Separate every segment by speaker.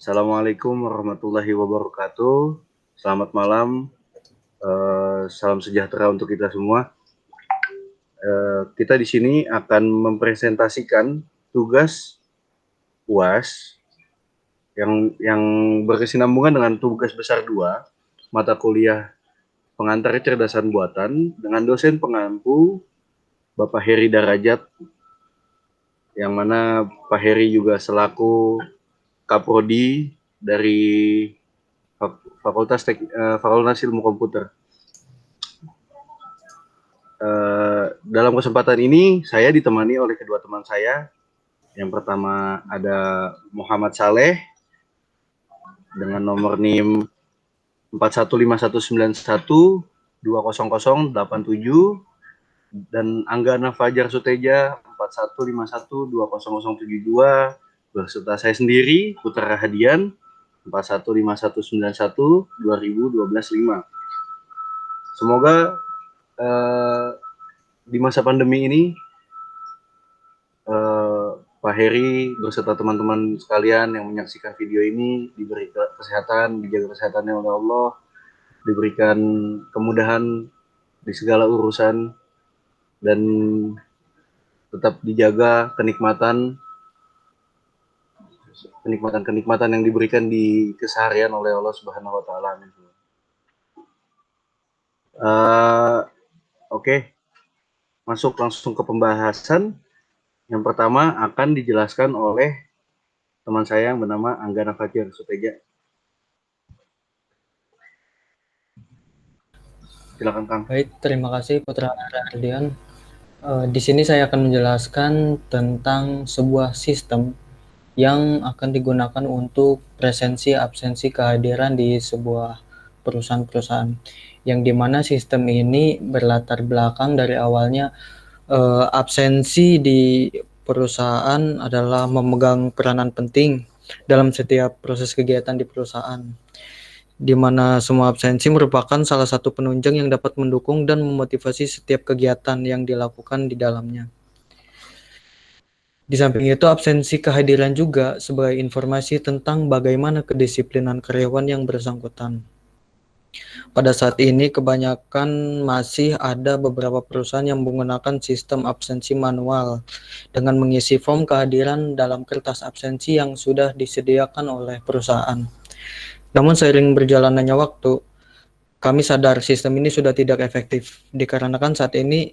Speaker 1: Assalamualaikum warahmatullahi wabarakatuh. Selamat malam, salam sejahtera untuk kita semua. Kita di sini akan mempresentasikan tugas UAS yang berkesinambungan dengan tugas besar 2, mata kuliah pengantar kecerdasan buatan dengan dosen pengampu Bapak Heri Darajat, yang mana Pak Heri juga selaku Kaprodi dari Fakultas Ilmu Komputer. Dalam kesempatan ini saya ditemani oleh kedua teman saya. Yang pertama ada Muhammad Saleh dengan nomor NIM 415191200087 dan Anggana Fajar Suteja 4151200072 beserta saya sendiri Putra Rahadian 4151912012-5. Semoga di masa pandemi ini Pak Heri beserta teman-teman sekalian yang menyaksikan video ini diberi kesehatan, dijaga kesehatannya oleh Allah, diberikan kemudahan di segala urusan, dan tetap dijaga kenikmatan yang diberikan di keseharian oleh Allah Subhanahu wa taala. Oke. Masuk langsung ke pembahasan. Yang pertama akan dijelaskan oleh teman saya yang bernama Anggana Fajar Suteja. Silakan, Kang.
Speaker 2: Baik, terima kasih Putra Rahadian. Di sini saya akan menjelaskan tentang sebuah sistem yang akan digunakan untuk presensi absensi kehadiran di sebuah perusahaan-perusahaan, yang dimana sistem ini berlatar belakang dari awalnya absensi di perusahaan adalah memegang peranan penting dalam setiap proses kegiatan di perusahaan, di mana semua absensi merupakan salah satu penunjang yang dapat mendukung dan memotivasi setiap kegiatan yang dilakukan di dalamnya. Di samping itu, absensi kehadiran juga sebagai informasi tentang bagaimana kedisiplinan karyawan yang bersangkutan. Pada saat ini, kebanyakan masih ada beberapa perusahaan yang menggunakan sistem absensi manual dengan mengisi form kehadiran dalam kertas absensi yang sudah disediakan oleh perusahaan. Namun seiring berjalannya waktu, kami sadar sistem ini sudah tidak efektif dikarenakan saat ini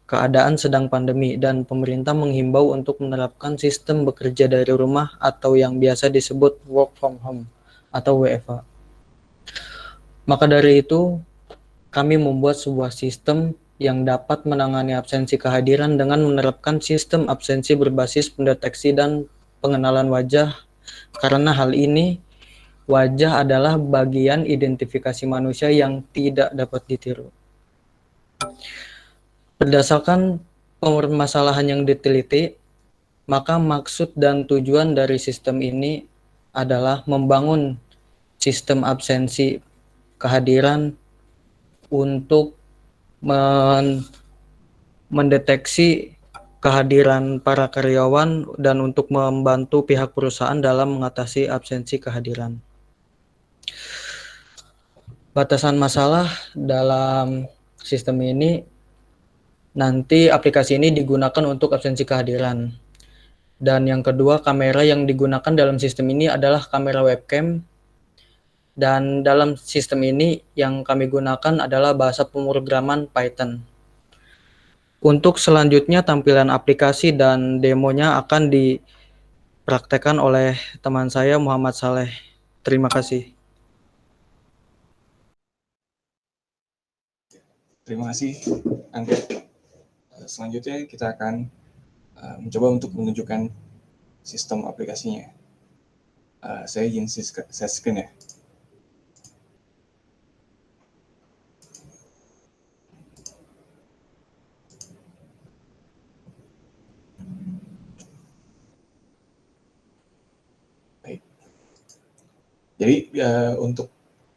Speaker 2: keadaan sedang pandemi dan pemerintah menghimbau untuk menerapkan sistem bekerja dari rumah atau yang biasa disebut work from home atau WFH. Maka dari itu, kami membuat sebuah sistem yang dapat menangani absensi kehadiran dengan menerapkan sistem absensi berbasis pendeteksi dan pengenalan wajah, karena hal ini wajah adalah bagian identifikasi manusia yang tidak dapat ditiru. Berdasarkan permasalahan yang diteliti, maka maksud dan tujuan dari sistem ini adalah membangun sistem absensi kehadiran untuk mendeteksi kehadiran para karyawan dan untuk membantu pihak perusahaan dalam mengatasi absensi kehadiran. Batasan masalah dalam sistem ini, nanti aplikasi ini digunakan untuk absensi kehadiran. Dan yang kedua, kamera yang digunakan dalam sistem ini adalah kamera webcam. Dan dalam sistem ini yang kami gunakan adalah bahasa pemrograman Python. Untuk selanjutnya, tampilan aplikasi dan demonya akan dipraktekkan oleh teman saya Muhammad Saleh. Terima kasih.
Speaker 3: Terima kasih, Angga. Selanjutnya kita akan mencoba untuk menunjukkan sistem aplikasinya. Saya izin share screen ya. Baik. Jadi untuk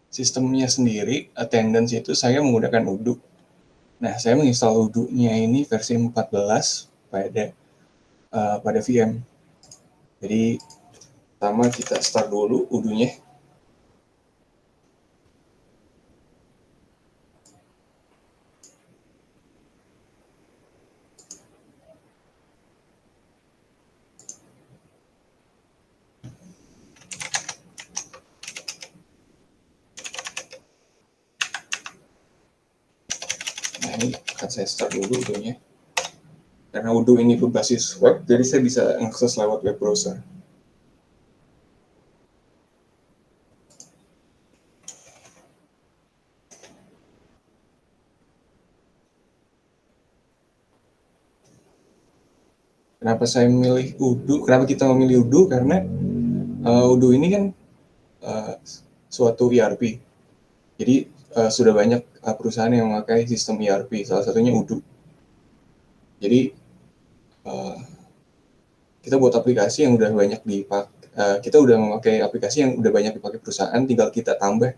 Speaker 3: sistemnya sendiri, attendance itu saya menggunakan Odoo. Nah, saya menginstal Odoo-nya ini versi 14 pada VM. Jadi Pertama kita start dulu Odoo-nya. Nah ini akan saya start dulu Odoo-nya. Karena Odoo ini berbasis web, jadi saya bisa akses lewat web browser. Kenapa saya memilih Odoo? Kenapa kita memilih Odoo? Karena Odoo ini kan suatu ERP. Jadi sudah banyak perusahaan yang memakai sistem ERP, salah satunya Odoo. Jadi kita buat aplikasi yang udah banyak dipakai, kita udah memakai aplikasi yang udah banyak dipakai perusahaan, tinggal kita tambah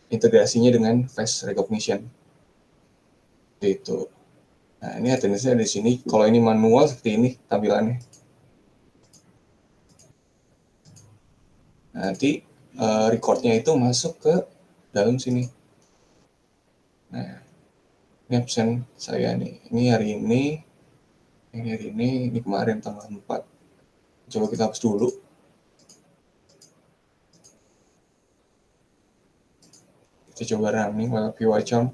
Speaker 3: integrasinya dengan face recognition. Itu. Nah ini attendance-nya di sini. Kalau ini manual seperti ini tampilannya. Nanti record-nya itu masuk ke dalam sini. Nah, ini absen saya nih. Ini hari ini, ini kemarin tanggal 4. Coba kita hapus dulu. Kita coba running lewat PyCharm.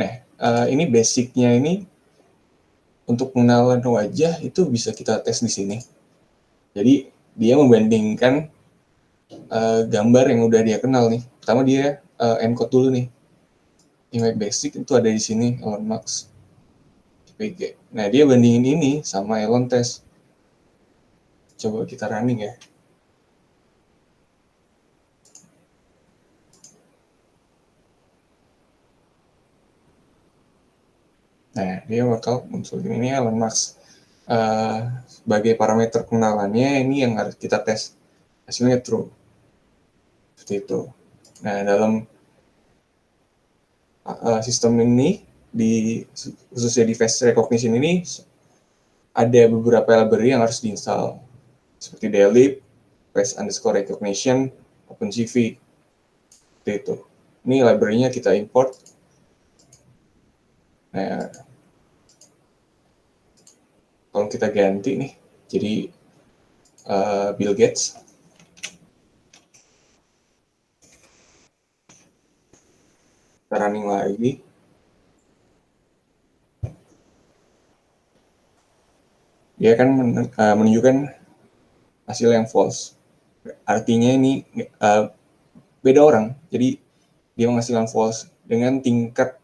Speaker 3: Nah, ini basic-nya ini untuk pengenalan wajah itu bisa kita tes di sini. Jadi dia membandingkan gambar yang udah dia kenal nih. Pertama dia encode dulu nih. Image basic itu ada di sini, Elon Musk, JPG. Nah dia bandingin ini sama Elon Test. Coba kita running ya. Nah, dia bakal muncul ini Elon Musk. Sebagai parameter pengenalannya, ini yang harus kita tes. Hasilnya true. Seperti itu. Nah, dalam sistem ini, khususnya di face recognition ini, ada beberapa library yang harus diinstal. Seperti DLib, face underscore recognition, OpenCV. Seperti itu. Ini library-nya kita import. Nah, kalau kita ganti nih, jadi Bill Gates. Kita running lagi. Dia akan menunjukkan hasil yang false. Artinya ini beda orang. Jadi dia menghasilkan false dengan tingkat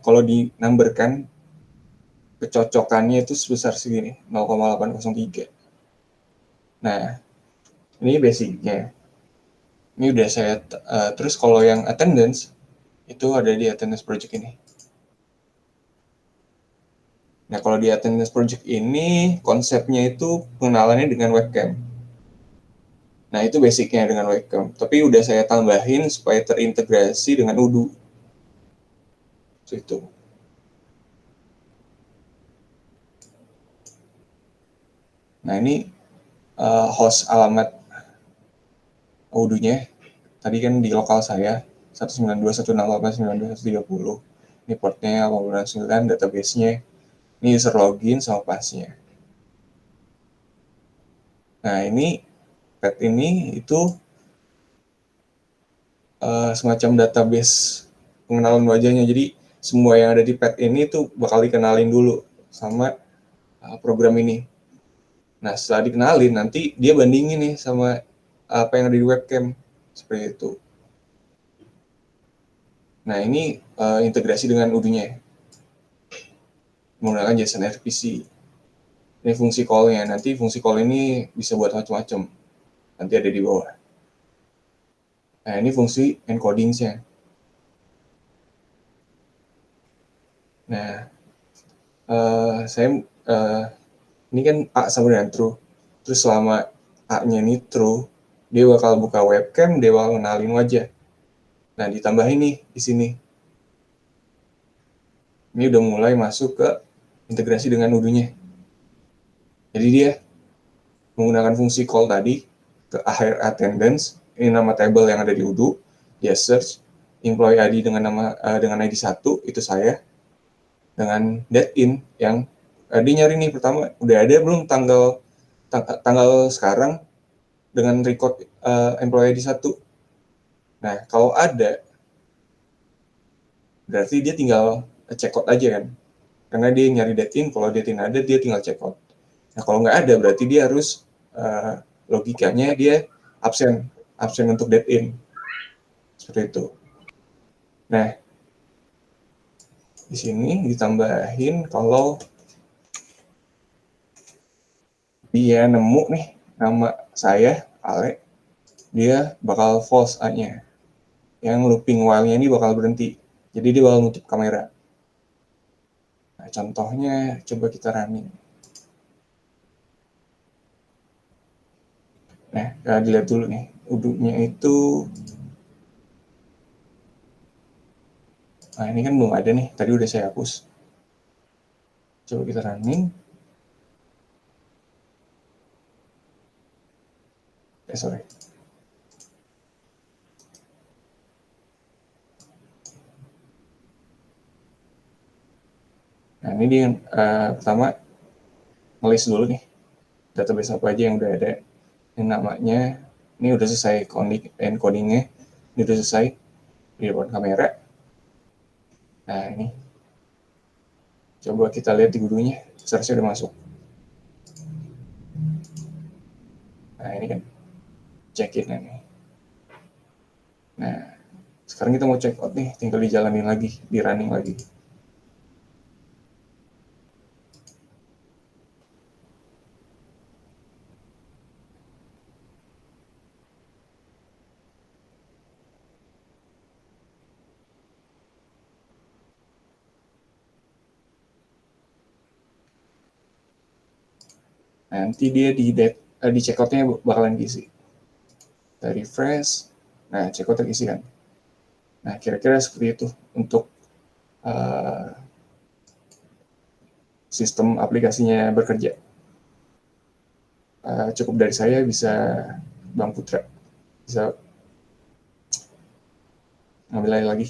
Speaker 3: kalau dinumberkan kecocokannya itu sebesar segini 0,803. Nah, ini basicnya. Ini udah saya terus kalau yang attendance itu ada di attendance project ini. Nah, kalau di attendance project ini konsepnya itu pengenalannya dengan webcam. Nah, itu basicnya dengan webcam. Tapi udah saya tambahin supaya terintegrasi dengan Odoo. Itu. Nah, ini host alamat Odoo-nya. Tadi kan di lokal saya 192.168.192.130. Ini portnya 809, database-nya. Ini user login sama passnya. Nah, ini pet ini itu semacam database pengenalan wajahnya. Jadi semua yang ada di pet ini itu bakal dikenalin dulu sama program ini. Nah, setelah dikenalin nanti dia bandingin nih sama apa yang ada di webcam seperti itu. Nah, ini integrasi dengan Odoo-nya menggunakan JSON RPC. Ini fungsi call-nya. Nanti fungsi call ini bisa buat macam-macam. Nanti ada di bawah. Nah, ini fungsi encoding-nya. Nah, ini kan A sama dengan true. Terus selama A-nya ini true, dia bakal buka webcam, dia bakal kenalin wajah. Nah, ditambahin nih di sini. Ini udah mulai masuk ke integrasi dengan Udu-nya. Jadi dia menggunakan fungsi call tadi ke akhir attendance, ini nama table yang ada di Udu, dia search employee ID dengan ID 1, itu saya, dengan that in yang dia nyari nih pertama, udah ada belum tanggal sekarang dengan record employee ID 1. Nah, kalau ada, berarti dia tinggal check out aja kan. Karena dia nyari that in, kalau that in ada, dia tinggal check out. Nah, kalau nggak ada, berarti dia harus logikanya dia absen untuk that in. Seperti itu. Nah, di sini ditambahin kalau dia nemu nih nama saya, Ale, dia bakal false A-nya. Yang looping while-nya ini bakal berhenti. Jadi dia bakal nutup kamera. Nah, contohnya coba kita running. Nah, dilihat dulu nih. Udu-nya itu... Nah, ini kan belum ada nih. Tadi udah saya hapus. Coba kita running. Sorry. Nah, ini dia pertama ngelis dulu nih database apa aja yang udah ada. Ini namanya, ini udah selesai encodingnya, ini udah selesai di depan kamera. Nah, ini coba kita lihat di Udu-nya, search-nya udah masuk. Nah, ini kan check-in nih. Nah, sekarang kita mau check out nih, tinggal dijalanin lagi, di running lagi. Nanti dia di check out-nya bakalan diisi. Kita refresh, nah check out terisi kan. Nah, kira-kira seperti itu untuk sistem aplikasinya bekerja. Cukup dari saya, bisa Bang Putra bisa ngambil lagi.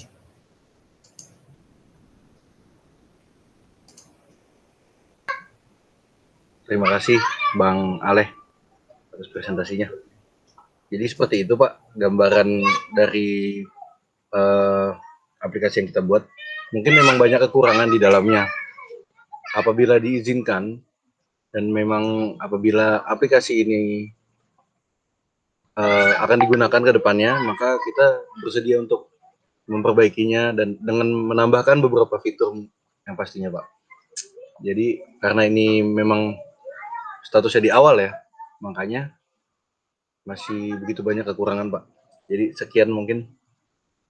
Speaker 1: Terima kasih Bang Aleh atas presentasinya. Jadi seperti itu Pak, gambaran dari aplikasi yang kita buat. Mungkin memang banyak kekurangan di dalamnya. Apabila diizinkan dan memang apabila aplikasi ini akan digunakan ke depannya, maka kita bersedia untuk memperbaikinya dan dengan menambahkan beberapa fitur yang pastinya Pak. Jadi karena ini memang statusnya di awal ya, makanya masih begitu banyak kekurangan Pak. Jadi sekian mungkin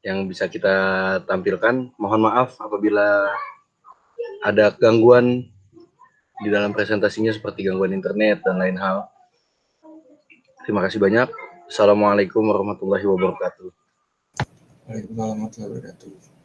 Speaker 1: yang bisa kita tampilkan. Mohon maaf apabila ada gangguan di dalam presentasinya seperti gangguan internet dan lain hal. Terima kasih banyak. Assalamualaikum warahmatullahi wabarakatuh.
Speaker 3: Waalaikumsalam warahmatullahi wabarakatuh.